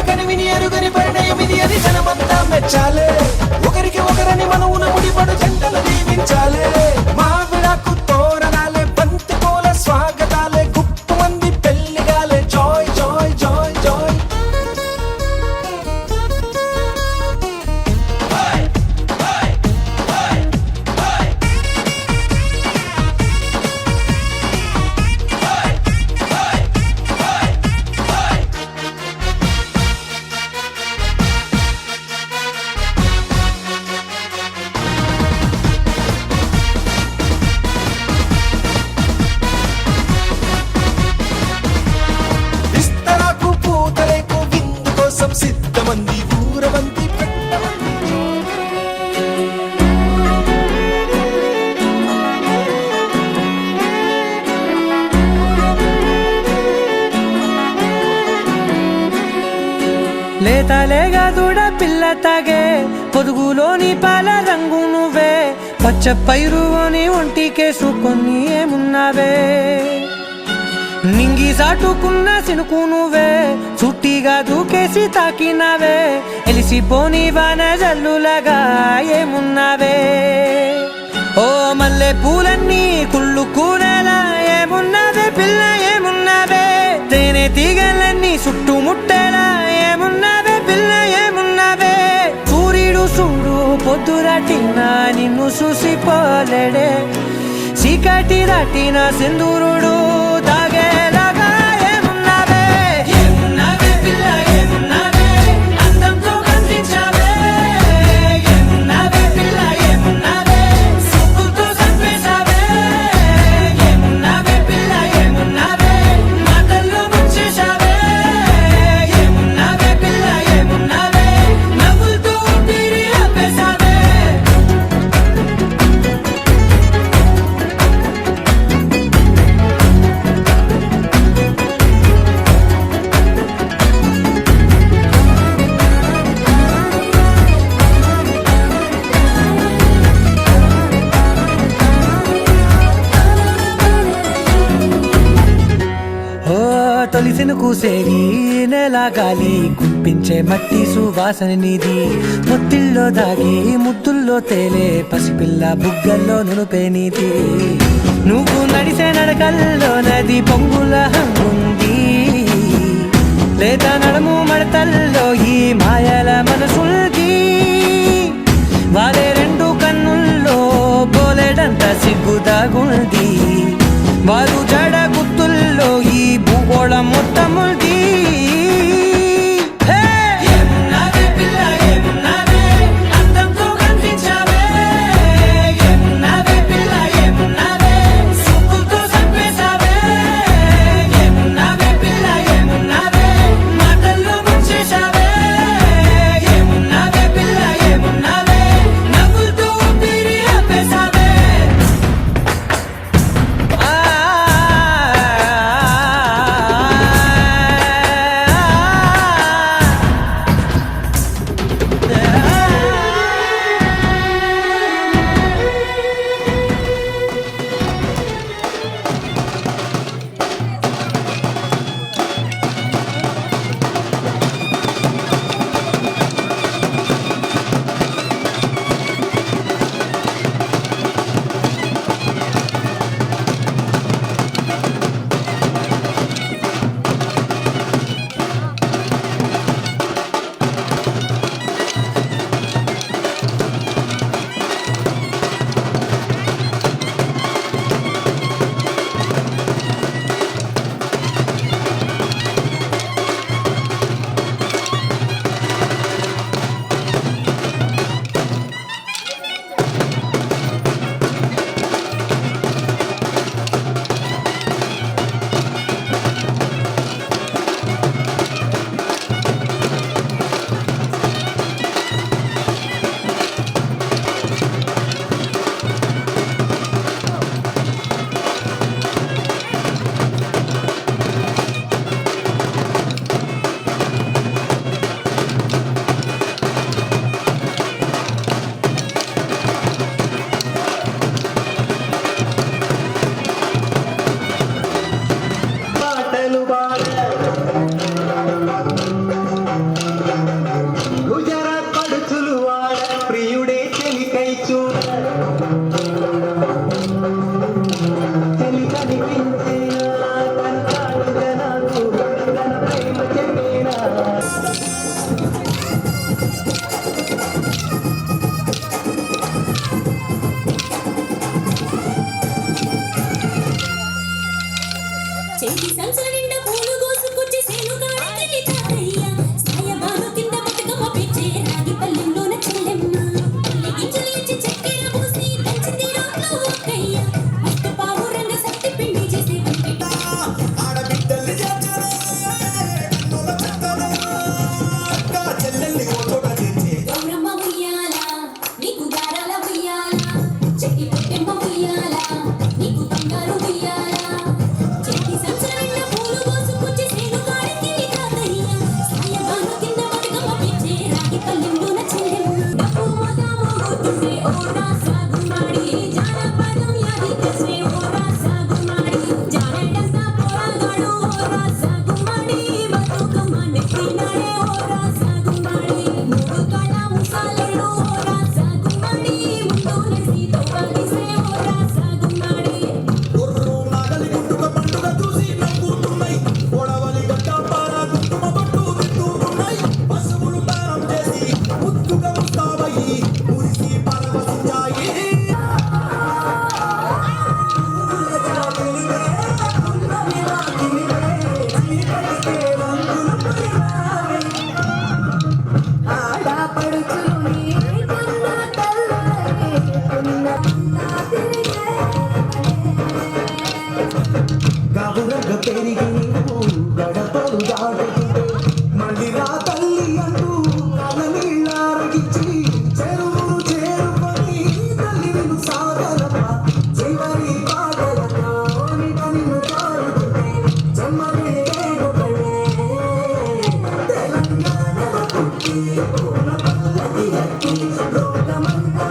కనివిని ఎరుగని పరిణయం ఇది అని జనమంతా మెచ్చాలే ఒకరికి ఒకరని మనవున ముడిపడు జంటలు దీవించాలే మావిడాకు తోరణాలే బంతి పూల స్వాగతాలే గుప్పు మంది పెళ్లిగాలే జాయ్ జాయ్ జాయ్ జాయ్ ఇస్తరాకు పూతరేకు విందు కోసం సిద్ధమంది ఊరవంతి పెట్టమంది లేతలేగా దూడ పిల్ల తాగే పొదుగులోని పాల రంగు నువ్వే పచ్చ పైరుని ఒంటికేసుకొని ఏమున్నావే నింగి సాటుకున్న సినుకు నువ్వే చుట్టిగా దూకేసి తాకినావే ఎలిసిపోని వాన జల్లులగా ఏమున్నావే ఓ మల్లె పూలన్నీ కుళ్ళు కూరలా ఏమున్నావే పిల్ల ఏమున్నావే తేనె తీగలన్నీ చుట్టుముట్టేలా ఏమున్నావే పిల్ల ఏమున్నావే సూర్యుడు చూడు పొద్దురాటిన నిన్ను చూసిపోలేడే చీకటి దాటిన సింధూరుడు తాగేలాగా ఏమున్నావే ఏమున్నావే పిల్ల ఏమున్నావే అందంతో కనిపించావే ఏమున్నావే పిల్ల ఏమున్నావే సుక్కుతో చంపేశావే ఏమున్నావే పిల్ల ఏమున్నావే మాటల్లో ముంచేశావే ఏమున్నావే పిల్ల ఏమున్నావే నవ్వులతో ఊపిరి ఆపేశావే ఓ తొలిసిన కూసేరి నెల గాలి గుప్పించే మట్టి సువాసన నీది ముత్తిల్లో దాగి ముద్దుల్లో తేలే పసిపిల్ల బుగ్గల్లో నునుపే నీది నువ్వు నడిసే నడకల్లో నది పొంగుల హంగుంది లేదా నడుము మడతల్లో ఈ మాయల మనసుల్ది వాలే రెండు కన్నుల్లో బోలెడంత సిగ్గుదాగుంది వారు జడ గుత్తుల్లో ఈ భూగోళం మొత్తముల్ది ఏమున్నావే పిల్ల ఏమున్నావే అందంతో కనిపించావే ఏమున్నావే పిల్ల ఏమున్నావే సుక్కుతో చంపేశావే ఏమున్నావే పిల్ల ఏమున్నావే మాటల్లో ముంచేశావే ఏమున్నావే పిల్ల ఏమున్నావే నవ్వులతో ఊపిరి ఆపేశావే గబురగ పెరిగి నీవు గడపలు దాటుతుంటే మళ్ళీ రా తల్లి అంటూ కలనీళ్ళారగించి చెరువును చేరుకొని తల్లి నిన్ను సాగరమ్మ చివరి పాటలతో నిన్ను కారుతుంటే చెమ్మనే తెలంగాణలో పుట్టి పూల పల్లకి ఎక్కి లోకమంతా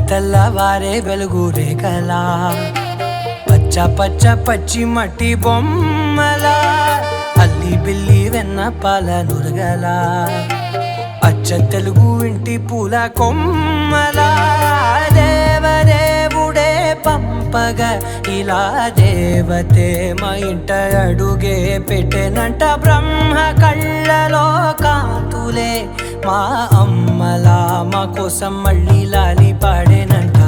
తెల్లవారే వెలుగు రేఖలా పచ్చ పచ్చ పచ్చి మట్టి బొమ్మలా అల్లి బిల్లి వెన్న పాల నురగలా అచ్చ తెలుగు ఇంటి పూల కొమ్మలా దేవదేవుడే పంపగా ఇలా దేవతే మా ఇంట అడుగే పెట్టెనంట బ్రహ్మ కళ్ళలో కాంతులే మా అమ్మలా మా కోసం మళ్ళీ లాలి పాడేనంట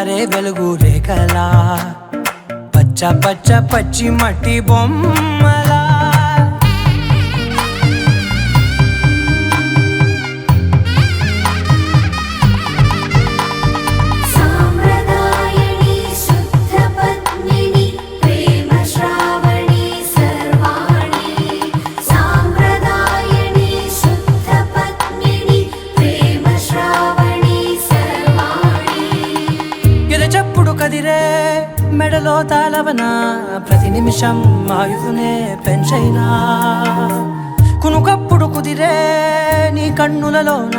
వారే వెలుగు రేఖలా పచ్చ పచ్చ పచ్చి మట్టి బొమ్మలా సాంప్రదాయని శుద్ధ పద్మిని ప్రేమ శ్రావణి సర్వాణి సాంప్రదాయని శుద్ధ పద్మిని ప్రేమ శ్రావణి సర్వాణి ఎరచప్పుడు కదిరే మెడలో తాళవన ప్రతి నిమిషం ఆయువునే పెంచైనా కునుకప్పుడు కుదిరే నీ కన్నులలోన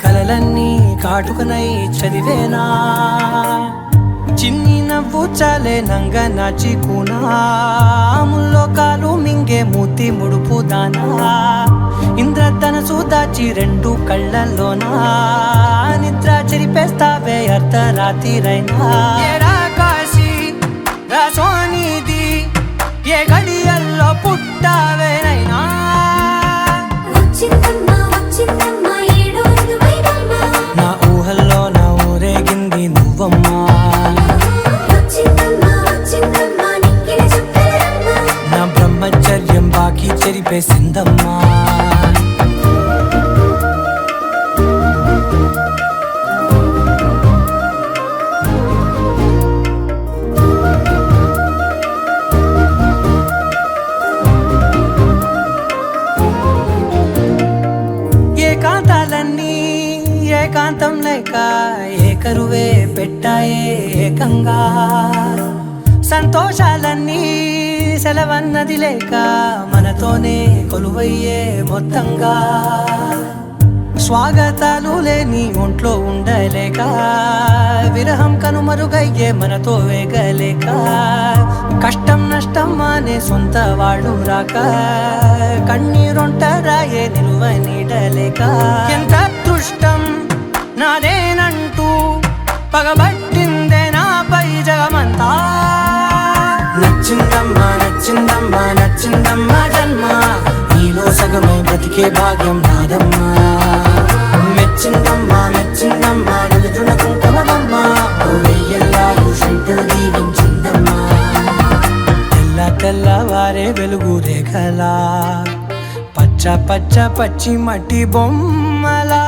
కలలన్నీ కాటుకనై చదివేనా చిన్ని నవ్వు చాలే నంగ నాచి ముల్లోకాలు మింగే మూతి ముడుపు దానా ఇంద్రధనసు దాచి రెండు కళ్ళల్లోనా నిద్ర చెరిపేస్తావే అర్ధరాత్రిరైనా ఏడా కాశీ రాసోనిది ఏ గడియల్లో పుట్టావేనైనా వచ్చిందమ్మా వచ్చిందమ్మా ఏడో ఋతువైవమ్మా నా ఊహల్లో నా ఊరేగింది నువ్వమ్మా వచ్చిందమ్మా వచ్చిందమ్మా నిక్కిన చుక్కలమ్మా నా బ్రహ్మచర్యం బాకీ చెరిపేసిందమ్మా ఏకాంతాలన్నీ ఏకాంతం లేక ఏకరువే పెట్టాయే ఏకంగా సంతోషాలన్నీ సెలవన్నది లేక మనతోనే కొలువయ్యే మొత్తంగా స్వాగతాలు లేని ఒంట్లో ఉండలేక విరహం కనుమరుగయ్యే మనతో వేగలేక కష్టం నష్టం అనే సొంత వాడు రాక కన్నీరొంటరాయే నిలువ నీడలేక ఎంత అదృష్టం నాదేనంటూ పగబట్టిందే నాపై జగమంతా నచ్చిందమ్మా నచ్చిందమ్మా నచ్చిందమ్మా జన్మ నీలో సగమై బ్రతికే భాగ్యం నాదమ్మా మెచ్చిందమ్మా మెచ్చిందమ్మా నిలుచున కుంకుమమ్మా వెయ్యల్లాలు శంకరు దీవించిందమ్మా తెల్ల తెల్లవారే వెలుగు రేఖలా పచ్చ పచ్చ పచ్చి మట్టి బొమ్మలా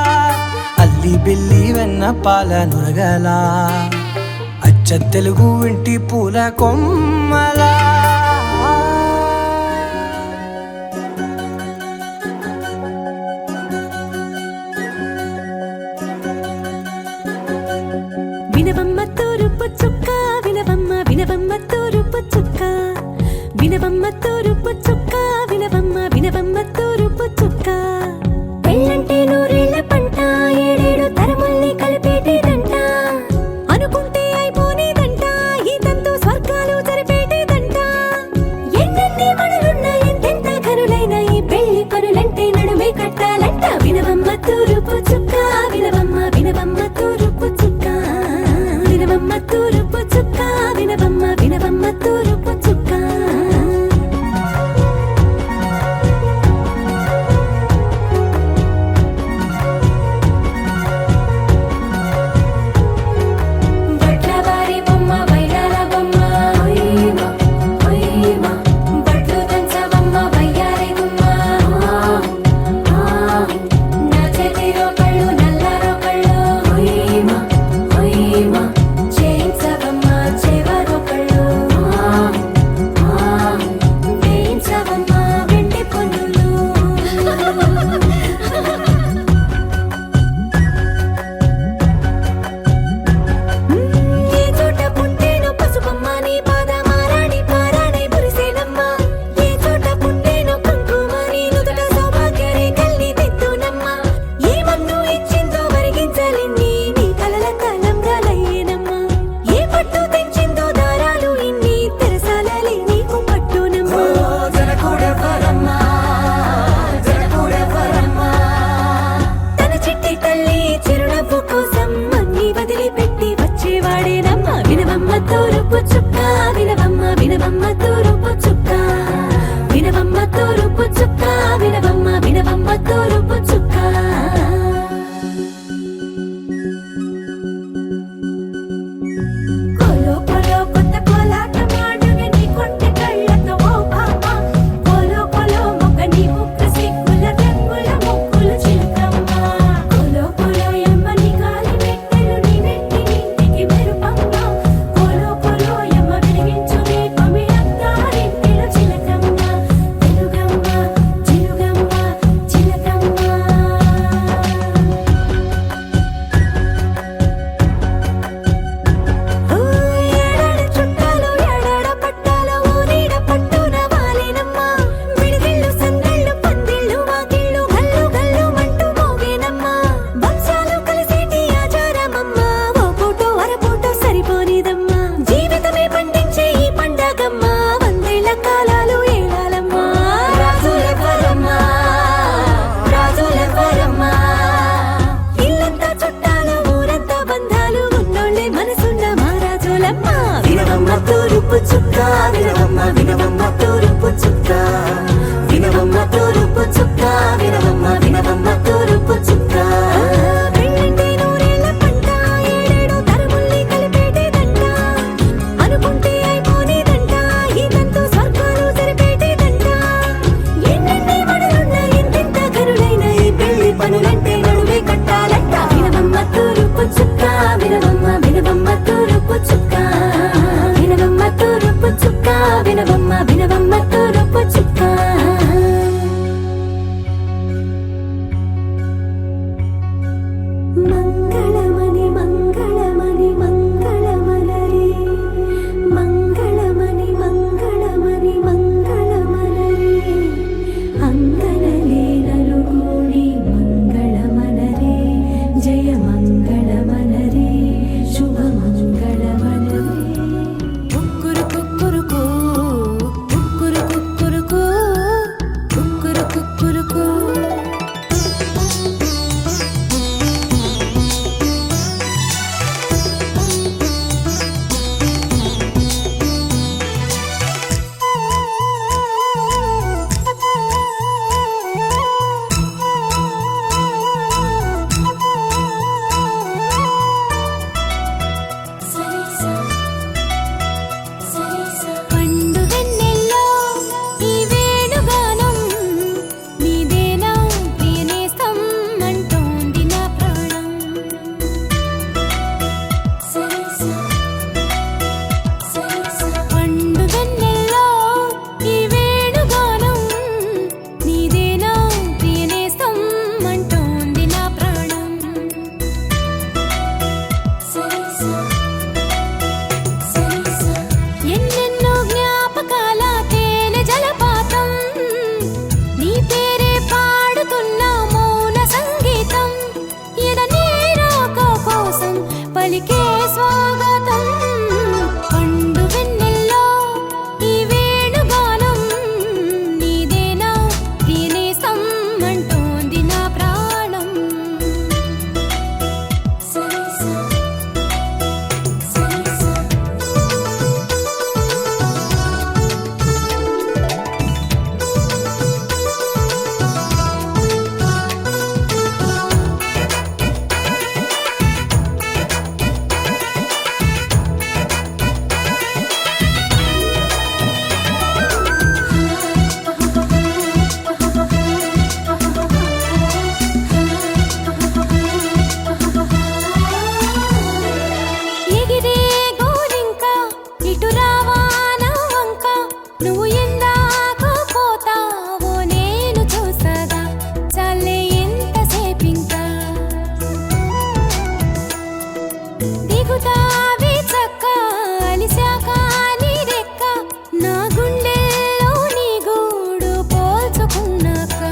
అల్లి బిల్లి వెన్న పాల నురగలా అచ్చ తెలుగు ఇంటి పూల కొమ్మలా వినవమ్మ తూరుపు చుక్క వినవమ్మ వినవమ్మ తూరుపు చుక్క వినవమ్మ తూరుపు చుక్క వినవమ్మ వినవమ్మ తూరుపు చుక్క పెళ్ళంటే నూరేళ్ల పంట ఏడేడు తరముల్ని కలిపేటేదంట అనుకుంటే అయిపోనేదంట ఈ తంతు స్వర్గాలు జరిపేటేదంట ఎన్నెన్ని మనులున్నా ఎంతెంత కనులైన ఈ పెళ్లి పనులంటే నడుమే కట్టాలంట వినవమ్మ తూరుపు చుక్క వినవమ్మ వినవమ్మ తూరుపు చుక్క వినవమ్మ తూరుపు చుక్క వినవమ్మ వినవమ్మ తూరుపు చుక్క బట్లవారి బొమ్మ వైరాల బొమ్మ ఓయమా ఓయమా బట్లు దంచవమ్మ వయ్యారి గుమ్మ నా చేతిలో కళ్ళు నల్లారో కళ్ళు ఓయమా ఓయమా చేయించవమ్మ చేవారో కళ్ళు వేయించవమ్మ వెండి పొన్నులు ఏ చోట పుట్టేనో పసుపమ్మ నీ పాదమారాణి పారాణై మురిసేనమ్మ ఏ చోట పుట్టేనో కుంకుమ నీ నుదుట సౌభాగ్య రేఖల్ని దిద్దునమ్మ ఏ మందు ఇచ్చిందో మరిగించలిన్ని నీ కలల తలంబ్రాలయ్యేనమ్మ ఏ పట్టు తెంచిందో దారాలు ఇన్ని తెరసాలలి నీకు పట్టునమ్మ జనకూడెవరమ్మా జనకూడెవరమ్మా తన చిట్టి తల్లి చిరునవ్వు కోసం అన్ని వదిలిపెట్టి వచ్చేవాడేనమ్మ వినవమ్మ తూరుపు చుక్క వినవమ్మ వినవమ్మ తూరుపు చుక్క వినవమ్మ తూరుపు చుక్క వినవమ్మ వినవమ్మ తూరుపు చుక్క చుక్క వినవమ్మ వినవమ్మ తూరుపు చుక్క వినవమ్మ తూరుపు చుక్క వినవమ్మ వినవమ్మ తూరుపు చుక్క పెళ్ళంటే నూరేళ్ల పంట, ఏడేడు తరముల్ని కలిపేటేదంట. అనుకుంటే అయిపోనేదంట, ఈతంతో స్వర్గాలు సరిపేటేదంట. ఎన్నెన్ని మడులున్న ఎంతెంత కరులైన ఈ పెళ్లి పనులంటే నడువే కట్టాలంట. వినవమ్మ తూరుపు చుక్క వినవమ్మ వినవమ్మ తూరుపు చుక్క వినవమ్మ తూరుపు చుక్క వినవమ్మ వినవమ్మ తూరుపు చుక్క. మంగళమణి మంగళమణి మంగళమలరే మంగళమణి మంగళమణి మంగళమలరే అంగనలే నలుగూడి మంగళమలరే జయ మంగళమలరే శుభ మంగళమలరే. కుక్కురు కుక్కురుకు కుక్కురు కుక్కురుకు కుక్కురు కుక్కురుకు. పండు వెన్నెల్లో ఈ వేణుగానం నీదేనా ప్రియనేస్తం అంటోంది నా ప్రాణం. పండు వెన్నెల్లో ఈ వేణుగానం నీదేనా ప్రియనేస్తం అంటోంది నా ప్రాణం. ఎన్నెన్నో జ్ఞాపకాల తేనె జలపాతం, నీ పేరే పాడుతున్న మౌన సంగీతం. ఎదనే రాక కోసం పలికే స్వాగతం. పండు వెన్నెల్లో ఈ వేణుగానం నీదేనా ప్రియనేస్తం అంటోంది నా ప్రాణం. ఎగిరే గోరింక ఇటు రావా నా వంక, నువ్వు ఎందాక పోతావో నేను చూసగా. చాలే ఎంతసేపింకా దిగుతావి చక్క అలిశాక నీ రెక్క. నా గుండెల్లో నీ గూడు పోల్చుకున్నాక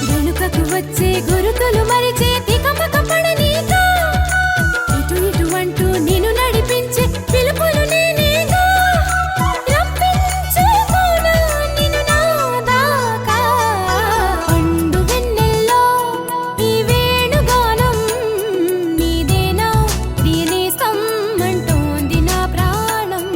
వెనుకకు వచ్చే గురుతులు మరిచే తికమక పడనీక. ఇటు ఇటు అంటూ నిన్ను నడిపించే పిలుపులు నేనేగా. రప్పించుకోనా నిన్ను నా దాకా. పండు వెన్నెల్లో ఈ వేణుగానం నీదేనా ప్రియనేస్తం అంటోంది నా ప్రాణం.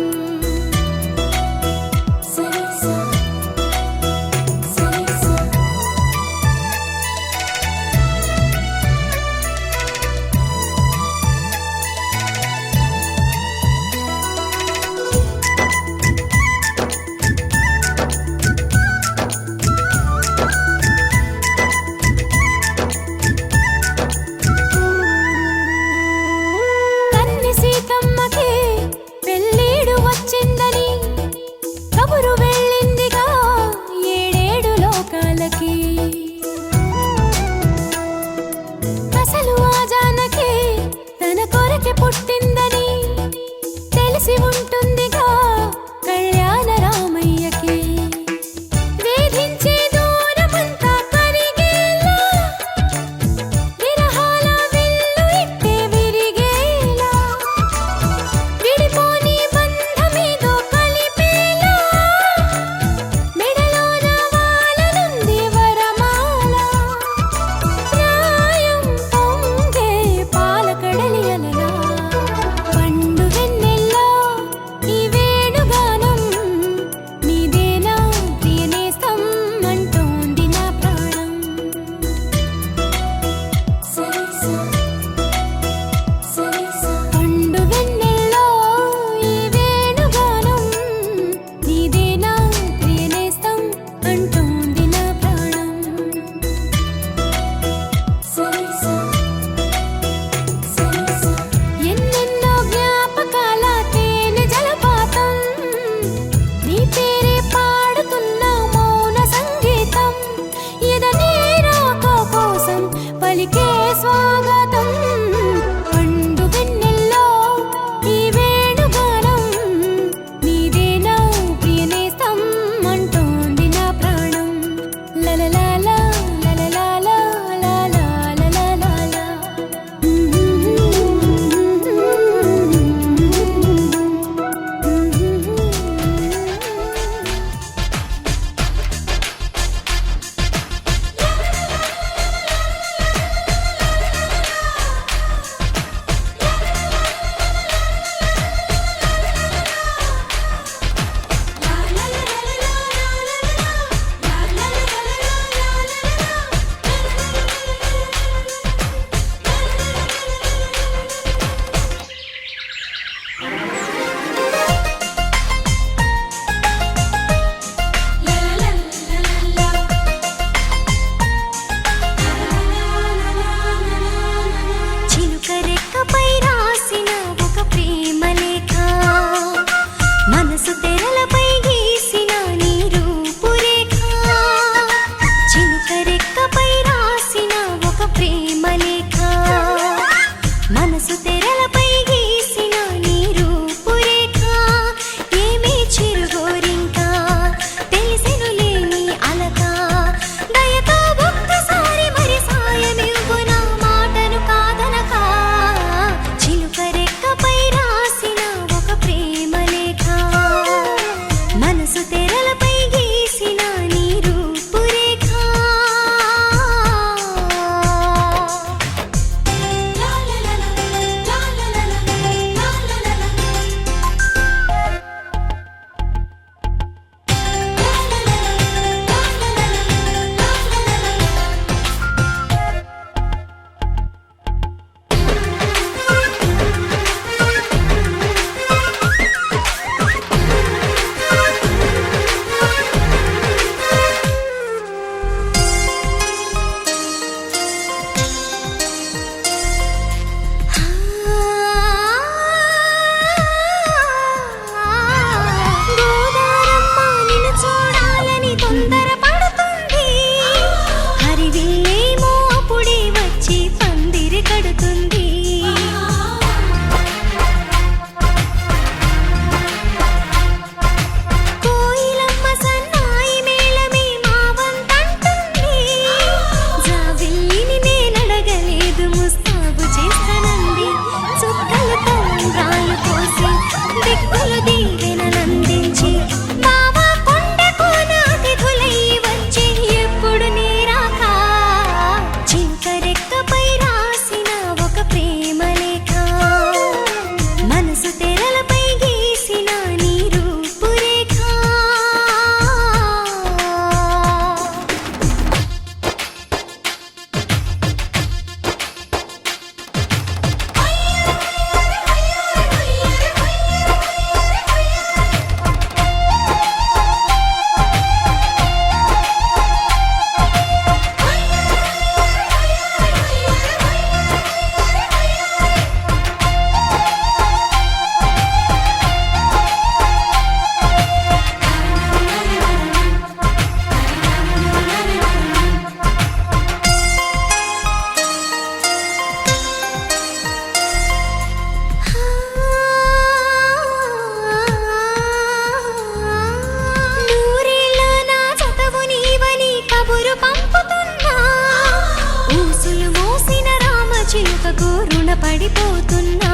మర్చిపోతున్నా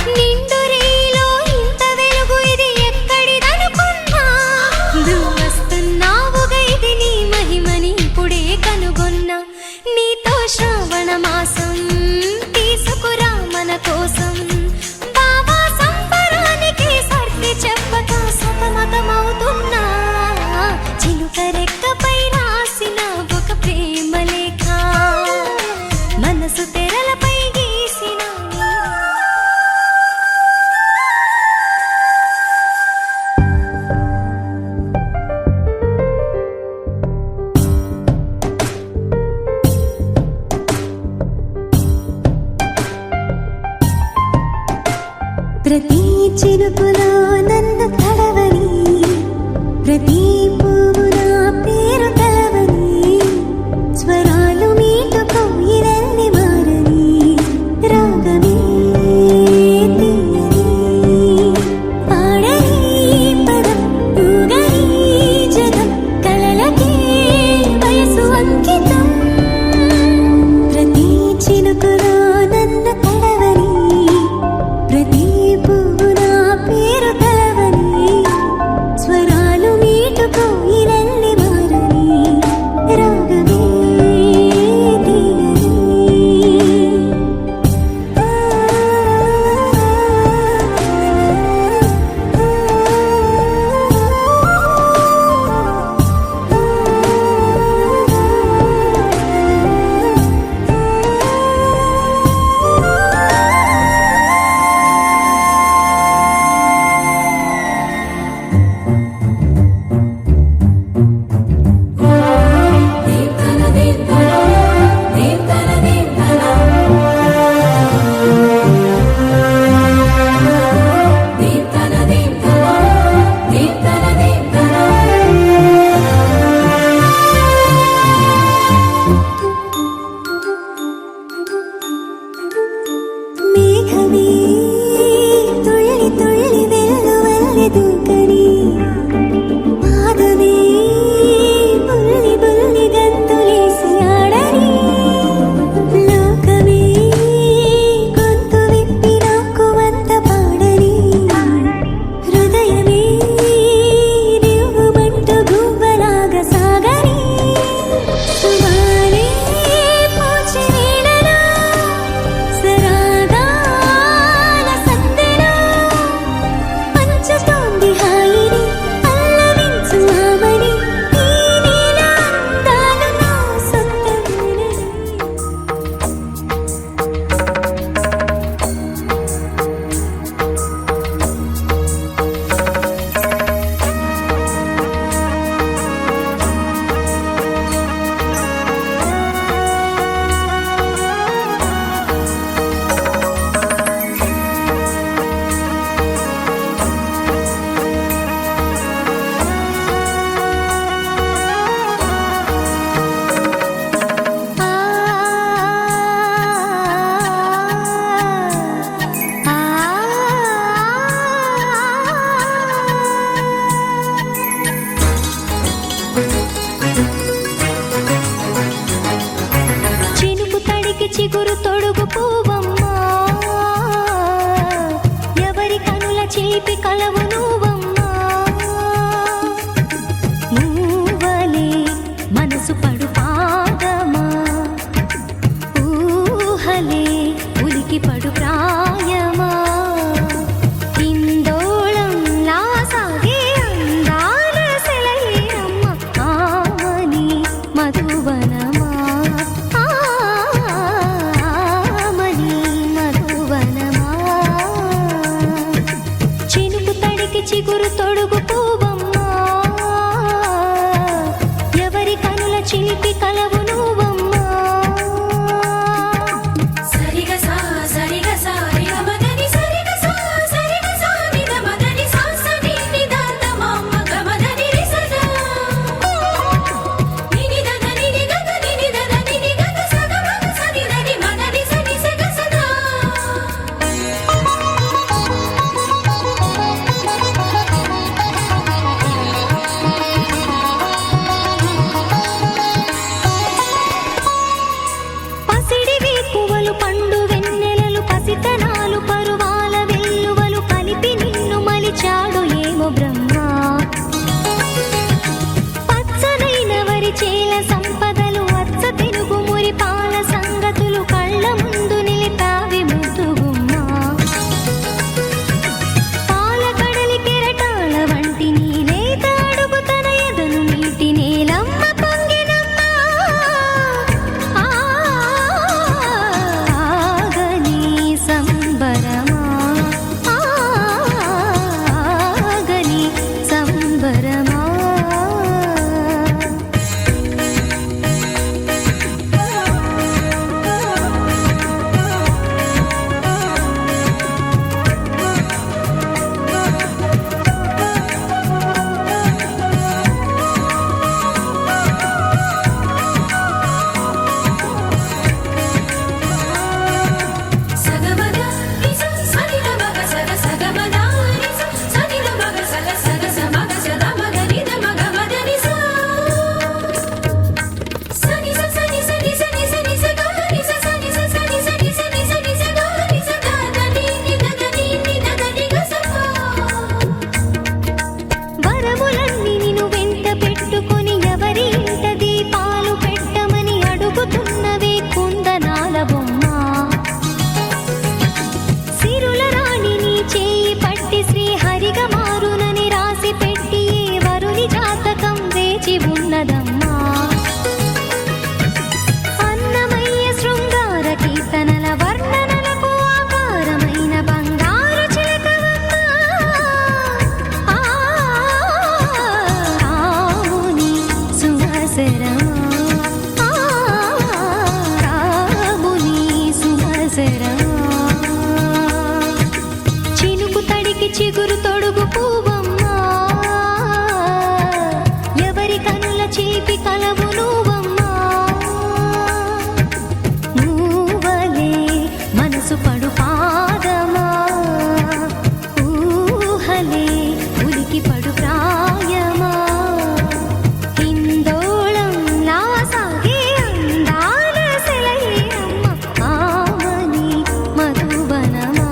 నిండురీలో ఇంత వెలుగు ఇది ఎక్కడిదనుకున్నా నువ్వు వస్తున్నావుగా ఇది నీ మహిమని ఇప్పుడే కనుగొన్నా నీతో శ్రావణ మాసం తీసుకురా మన కోసం బాబా సంబరానికి సర్ది చెప్పక సతమతమవుతున్నా చిలుక రెక్కపై రాసిన ఒక ప్రేమ లేఖ మనసు తెరలపై గీసిన ప్రతి చినుకులో నన్ను తడవని ప్రతి పువ్వు నా పేరు తలవని స్వరాలు మీటుకో ఇవన్నీ మారని రాగమే తీయని పాడని పదం ఊగని జగం కలలకే వయసు అంకితం ప్రతి చినుకులో నన్ను తడవని ప్రతి పువ్వు నా పేరు తలవని స్వరాలు మీటుకో ఇవన్నీ మారని రాగమే తీయని మేఘమే తుళ్ళి తుళ్ళి వెల్లువల్లె దూకని పాదమే బుల్లి బుల్లి గంతులేసి ఆడని లోకమే గొంతు విప్పి నాకు వంత పాడని హృదయమే దివ్వుమంటూ గువ్వలాగా సాగని సుమారే పూచి నీడలో సరాగాల సందెలో పంచుతోంది హాయిని పల్లవించు ఆమని ఈ నీల అందాలు నా సొంతమేనని చినుకు తడికి చిగురు తొడుగు పువ్వమ్మా ఎవరి కనుల చిలిపి కలవు నువ్వమ్మా నువ్వలే మనసు పడు పాదమా ఊహలే ఉలికి పడు ప్రాయమా ఇందోళంలా సాగే అందాల సెలయేరమ్మ ఆమని మధువనమా ఆమని మధువనమా చినుకు సుమసరమా రాముని సుమసరమా చినుకు తడికి చిగురు తొడుగు పువ్వమ్మా ఎవరి కనుల చేపి కలవు నువ్వమ్మా నువ్వలే మనసు పడు పాదమా ఊహలే ఉలికి పడు ప్రాయమా హిందోళం నా సాగే అందాల సెలయేరమ్మ ఆమని మధువనమా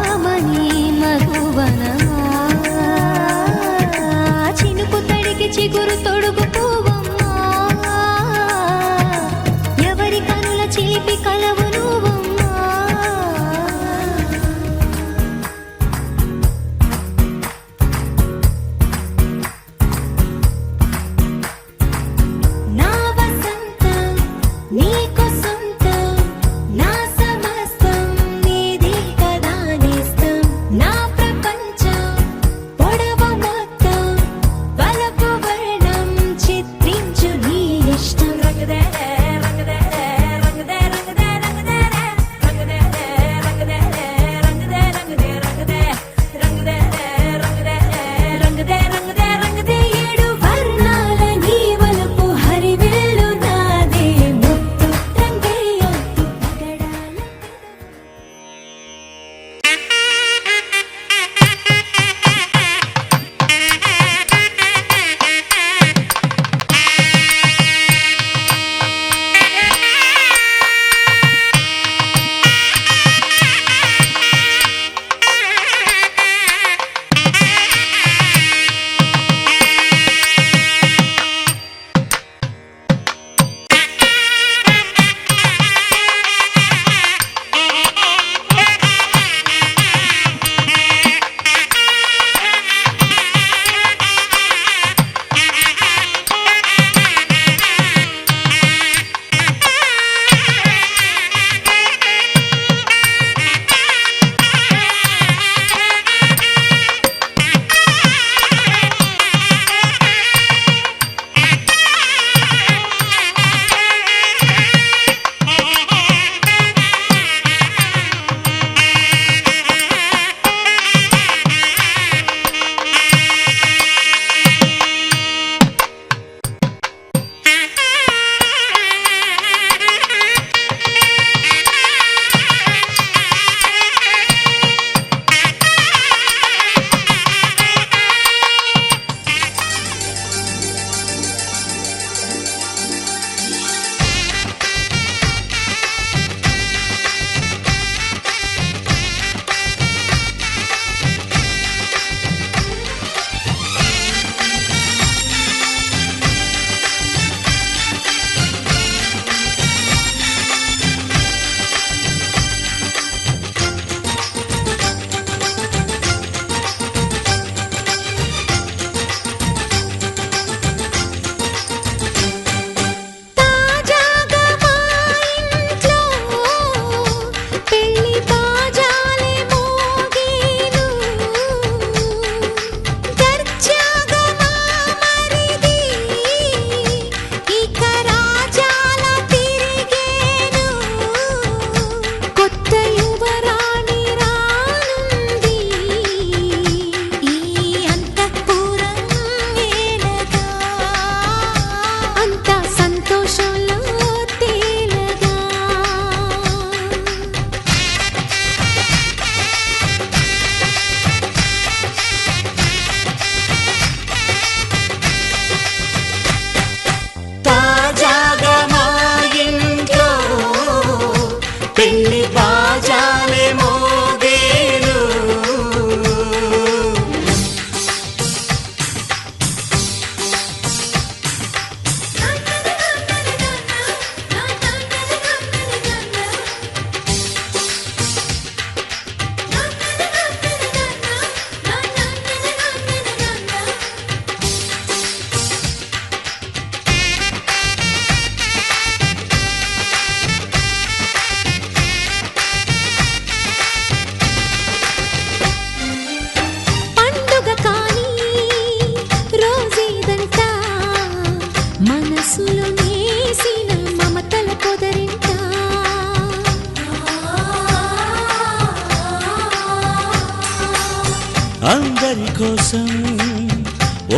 ఆమని మధువనమా చినుకు తడికి చిగురు తొడుగు పువ్వమ్మా ఎవరి కనుల చిలిపి కలవు నువ్వమ్మా నా వసంతం నీకు సొంతం నా సమస్తం నీది కదా నేస్తం నా ప్రపంచం పొడవ మొత్తం వలపు వర్ణం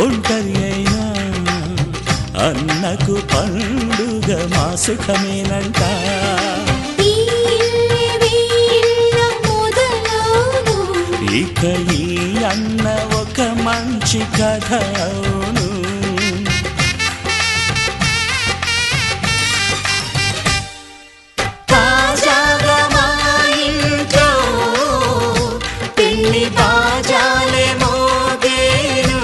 ఒంటరి అయినా అన్నకు పండుగ మా సుఖమేనంట. ఈ ఇల్లే వీళ్ళ మొదలవును. ఇక ఈ అన్న ఒక మంచి కథ అవును. తాజాగా మా ఇంట్లో పెళ్లి బాజాలే మోగేను.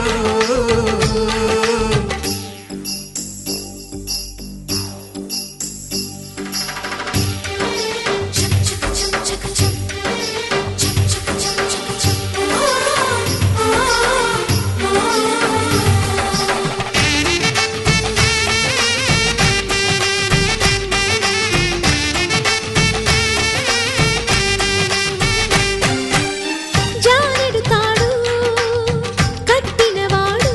జానెడు తాడు కట్టినవాడు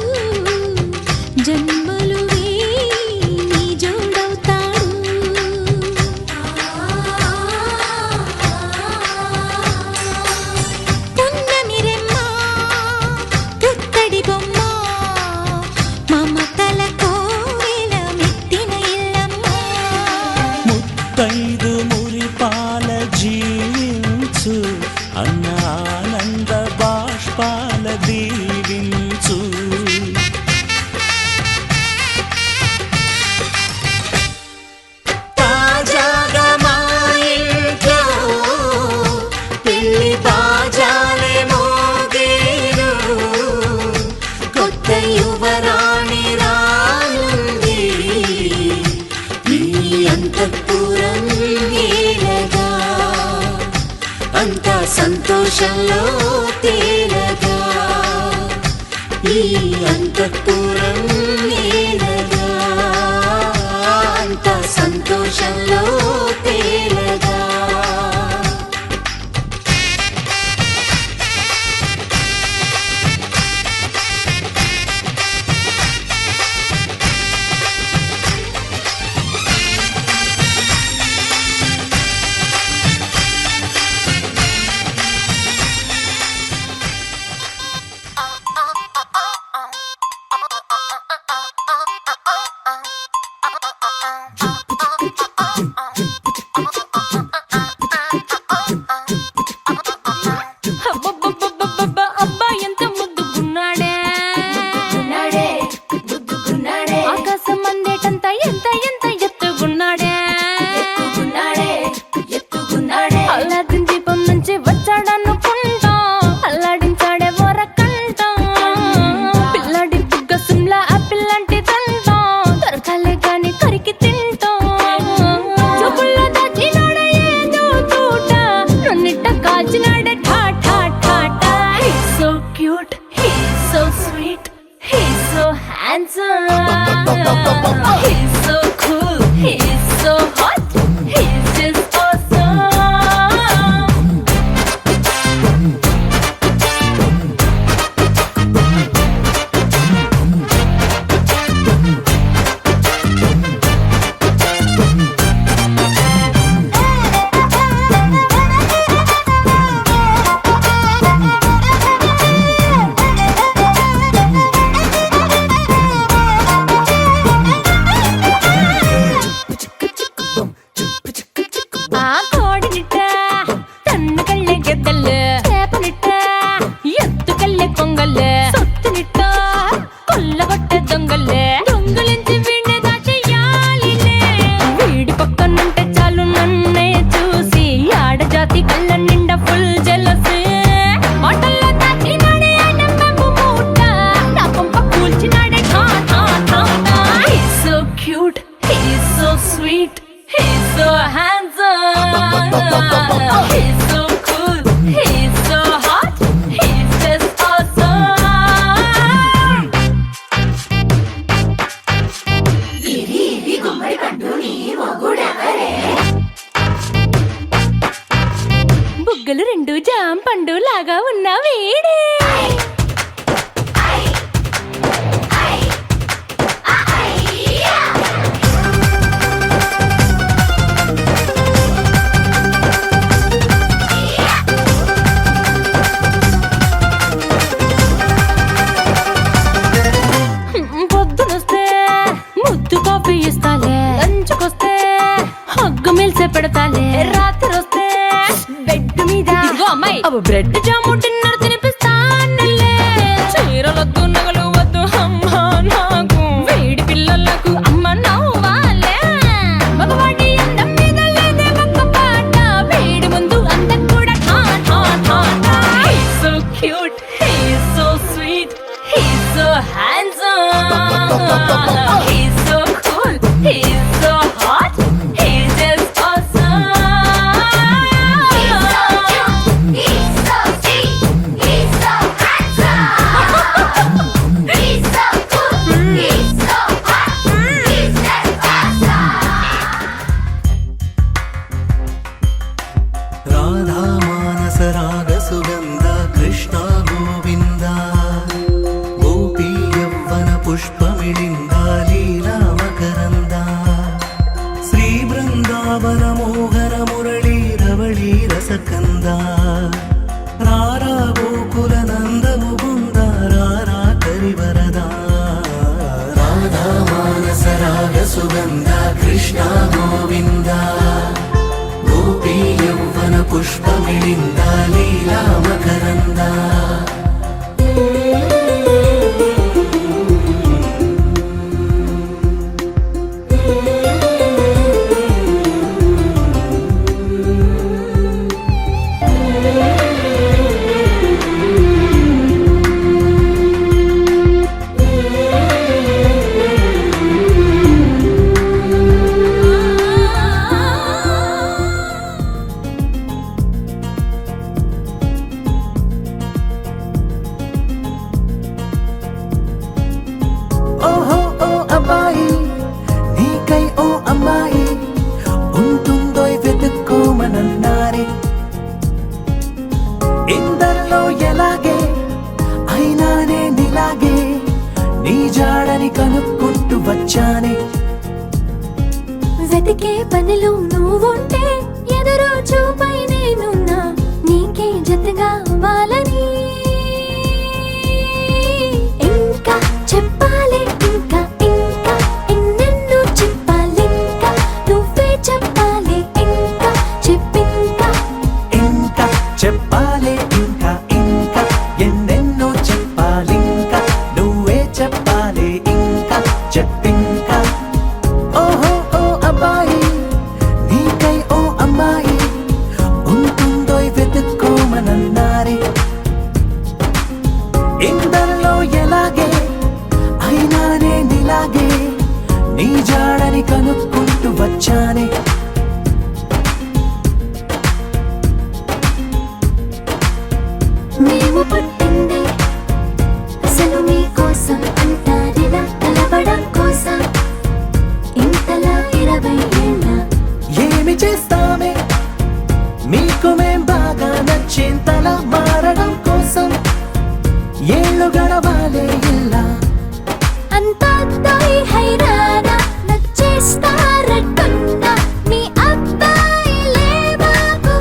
జన్మలు వేయి జోడవుతాడు. పున్నమిరెమ్మ పుత్తడి బొమ్మ మమతల కోవెల మెట్టిన ఇల్లమ్మ. ముత్తైదు మురిపాల జీవించు అన్న ఆనంద బాష్పాల దీవించు. తాజాగా మా ఇంట్లో పెళ్లి బాజాలే మోగేను. కొత్త యువరాణి రానుంది ఈ అంతఃపురం ఏలగా. అంతా సంతోషంలో తేలగా ఈ అంతఃపురం ఏలగా. అంతా సంతోషంలో తేలగా. అబ్బబ్బబ్బబ్బబ్బ, అబ్బా ఎంత ముద్దుగున్నాడే. ఆకాశం అందేటంత ఎంత ఎంత ఎత్తుగున్నాడే. అల్లాదిన్ దీపం నుంచి వచ్చాడనుకుంటా అల్లాడించాడే ఓరకంట. పిల్లాడి బుగ్గ సిమ్లా ఆపిల్ లాంటి దంట దొరకాలే గాని కరికి తింటా. చూపుల్లో దాచినాడే ఏదో తూట నన్నిట్ట కాల్చినాడే ఠా ఠా ఠా ఠా. He's so cute, he's so sweet, he's so handsome, he's so cool, he's so hot, he's just awesome. ఆ కోడినిట్ట తన్ను కళ్ళే గెద్దలు చేపనిట్ట ఎత్తుకెళ్ళే కొంగల్లే సొత్తునిట్ట కొల్లగొట్టే దొంగల్లే దొంగలించి వీణ్ణి దాచేయాలిలే. వీడి పక్కనుంటే చాలు నన్నే చూసి ఆడజాతి కళ్ళ నిండా ఫుల్ జెలసీ. మాటల్లో దాచినాడే ఆయన మెప్పు మూట నా కొంప కూల్చినాడే ఠా ఠా ఠా ఠా. He's so cute, he's so sweet, he's so handsome, he's so cool, he's so hot, he's just awesome. బుగ్గలు రెండు జామ పండు లాగా ఉన్న వీడే. బ్రెడ్ జాము డిన్నర్ తినిపిస్తానులే. చీరలొద్దు నగలు వద్దు అమ్మా నాకు, వేడి పిల్లలకు అమ్మ నవ్వాలే. మగవాడి అందం మీద లేదే ఒక్క పాట, వేడి ముందు అందం కూడా ఠా ఠా ఠా ఠా. He's so cute, he's so sweet, he's so handsome, he's so cool, he's so hot, he's just awesome. He's so sweet, he's so handsome, he's so cool, he's so hot, he's just awesome. Radha మానస రాగ సుగంధ కృష్ణ గోవింద, గోపీ యవ్వన పుష్పమిళింద లీలా మకరంద, శ్రీ బృందావన మోహన మురళీ రవళీ రసకంద, రారా గోకుల నంద ముకుంద రారా కరివరద. రాధా మానస రాగ సుగంధ కృష్ణ గోవింద, గోపీ యవ్వన పుష్పమిళింద లీలా మకరంద. ఓహో ఓ అబ్బాయి, నీకై ఓ అమ్మాయి ఉంటుందో వెతుక్కోమనన్నారే. ఇందరిలో ఎలాగే అయినానే నీలాగే, నీ జాడని కనుక్కుంటూ వచ్చానే. వెతికే పనిలో నువ్వుంటే ఎదురు చూపై నేనున్నా, నీకే జతగా అవ్వాలని. ఇంకా చెప్పాలి ఇంకా ఇంకా ఎన్నెన్నో చెప్పాలి, ఇంకా నువ్వే చెప్పాలి ఇంకా చెప్పింకా. ఇంకా చెప్పాలి ఇంకా ఇంకా ఎన్నెన్నో చెప్పాలింకా, నువ్వే చెప్పాలి ఇంకా చెప్పింకా. ఓహో ఓ అబ్బాయి, నీకై ఓ అమ్మాయి ఉంటుందో వెతుక్కోమనన్నారే. ఇందరిలో ఎలాగే అయినానే నీలాగే, నీ జాడని కనుక్కుంటూ వచ్చానే. మేము పుట్టింది అసలు మీకోసం, అంటారిలా కలవడం కోసం. ఇంతలా 20 ఏళ్ళ ఏమి చేస్తామే మీకు మేం బాగా నచ్చేంతలా మారడం కోసం, ఏళ్ళు గడవాలే ఇలా. అంతా దోయ్ హైరానా నచ్చేస్తారట్టున్నా, మీ అబ్బాయిలే బాబు.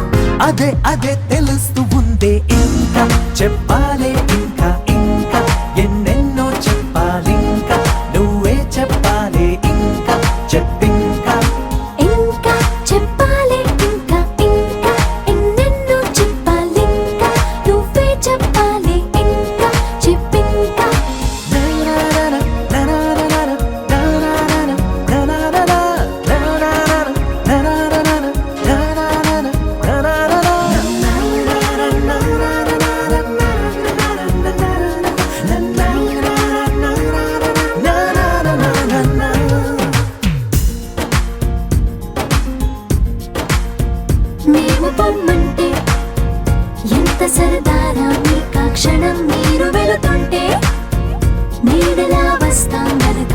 అదే అదే తెలుస్తూ ఉందే ఇంకా చెప్పాలి ఇంకా ఇంకా ఎన్నెన్నో చెప్పాలింకా, నువ్వే చెప్పాలి ఇంకా చెప్పింకా. ఇంకా చెప్పాలి ఇంకా ఇంకా ఎన్నెన్నో చెప్పాలి, ఇంకా నువ్వే చెప్పాలి ఇంకా చెప్పింకా. మేము పొమ్మంటే ఎంత సరదారా మీకా క్షణం, మీరు వెళుతుంటే నీడలా వస్తాం గనక.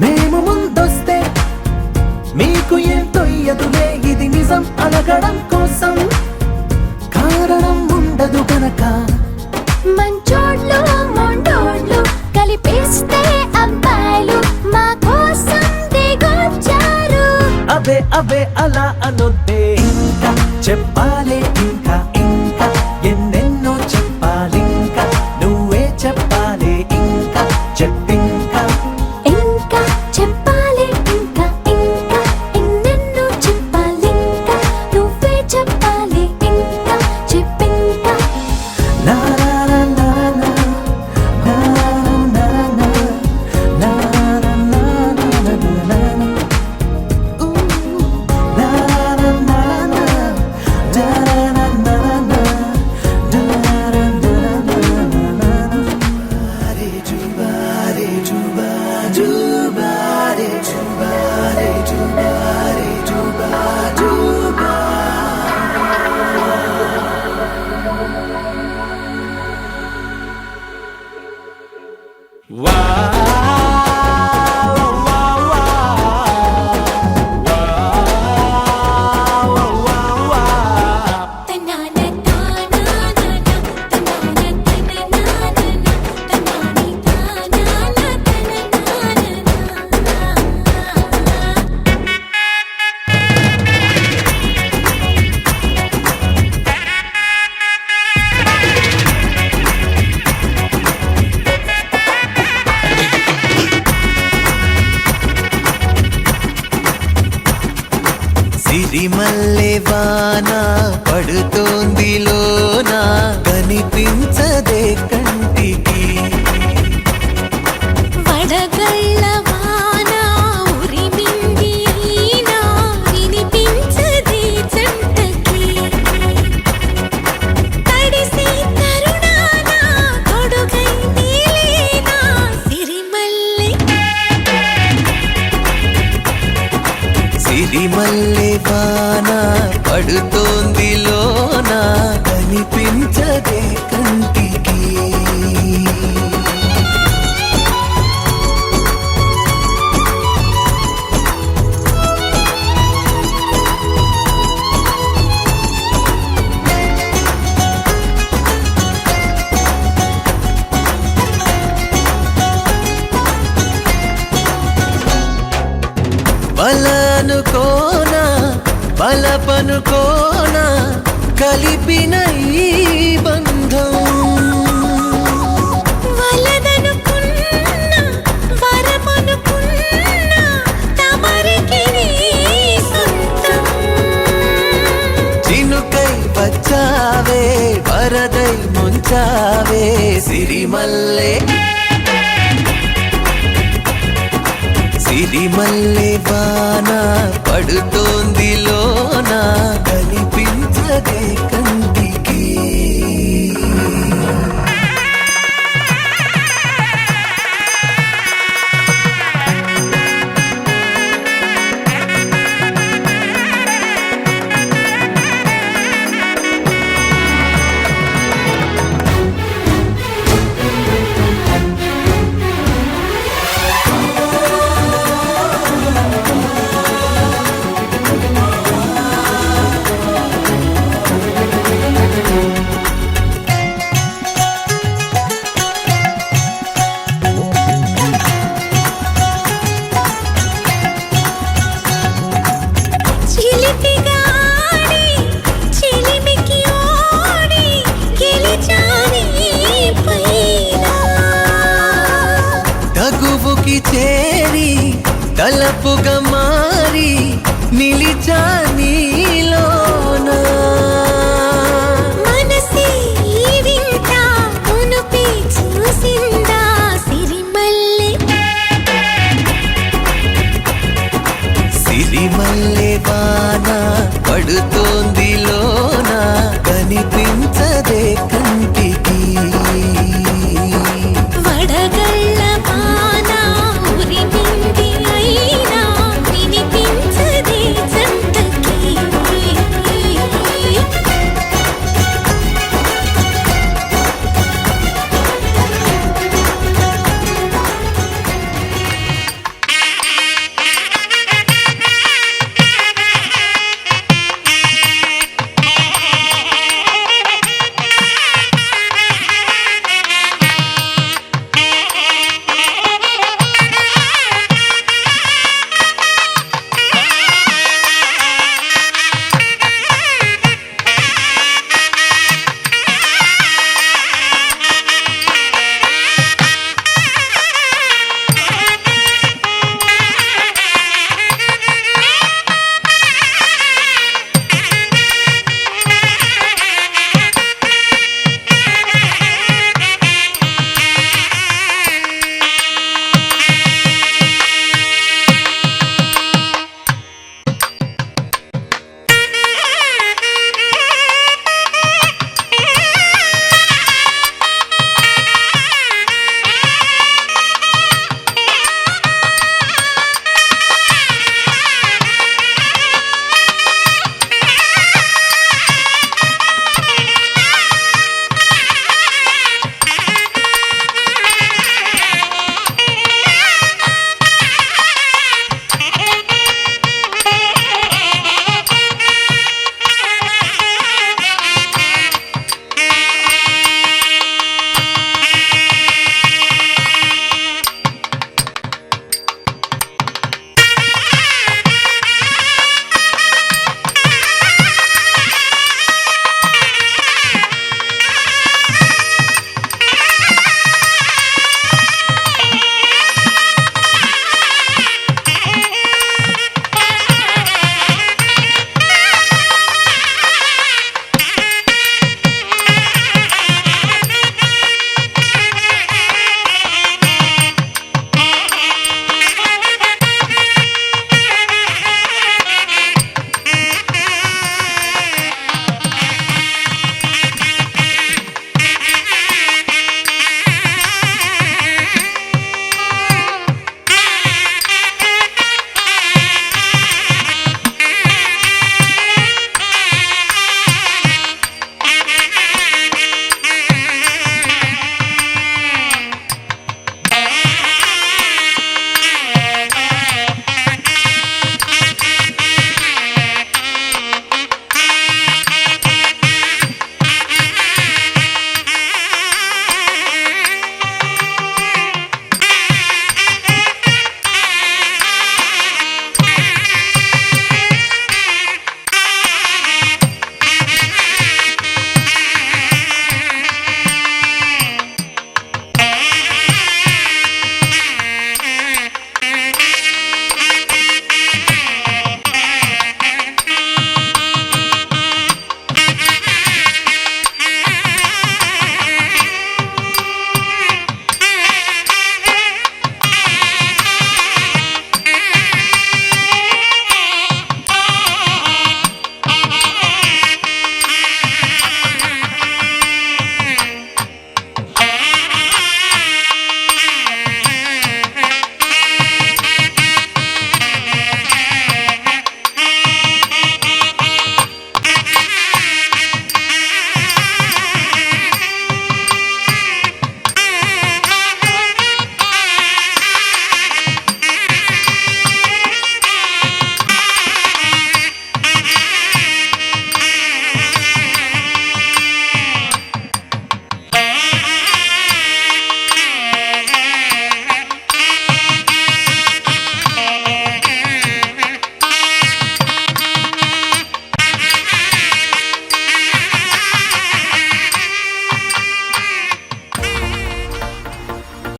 మేము ముందొస్తే మీకు ఏం తొయ్యదులే, ఇది నిజం అనగడం కోసం కారణం ఉండదు గనక. మంచోళ్ళు మొండోళ్ళు కలిపిస్తే అబ్బాయిలు మా కోసం దిగొచ్చారు. అవే అవే అలా అనొద్దే ఇంకా చెప్పాలి ఇంకా ఇంకా ఎన్నెన్నో చెప్పాలింకా, నువ్వే చెప్పాలి ఇంకా చెప్పింకా. ఇంకా చెప్పాలి ఇంకా ఇంకా ఎన్నెన్నో చెప్పాలి, ఇంకా నువ్వే చెప్పాలి ఇంకా చెప్పింకా. వా వా వా వా వా తన్నాన తానానా తన్నాన తననానా తన్నాని తానానా తననానా సిరిమల్లె వాన పడుతోంది లోన కనిపించదే కంటికి వడగళ్ళ వాన ఉరిమింది అయినా వినిపించదే జంటకి తడిసి తరుణాన తొడుగై నీలేనా సిరిమల్లె సిరిమల్లె వాన పడుతోంది లోన కనిపించదే కంటికి బలనుకోనా బలపనుకోనా కలిపిన ఈ బంధం వలదనుకున్నా వరమనుకున్నా తమరికి నీ సొంతం చినుకై వచ్చావే వరదై ముంచావే సిరిమల్లె సిరిమల్లె వాన పడుతోంది లోన కనిపించదే కంటికి చిలిపిగా ఆడి చిలిమికి ఓడి గెలిచాని పైన తగువుకి చేరి తలపుగా మారి నిలిచాని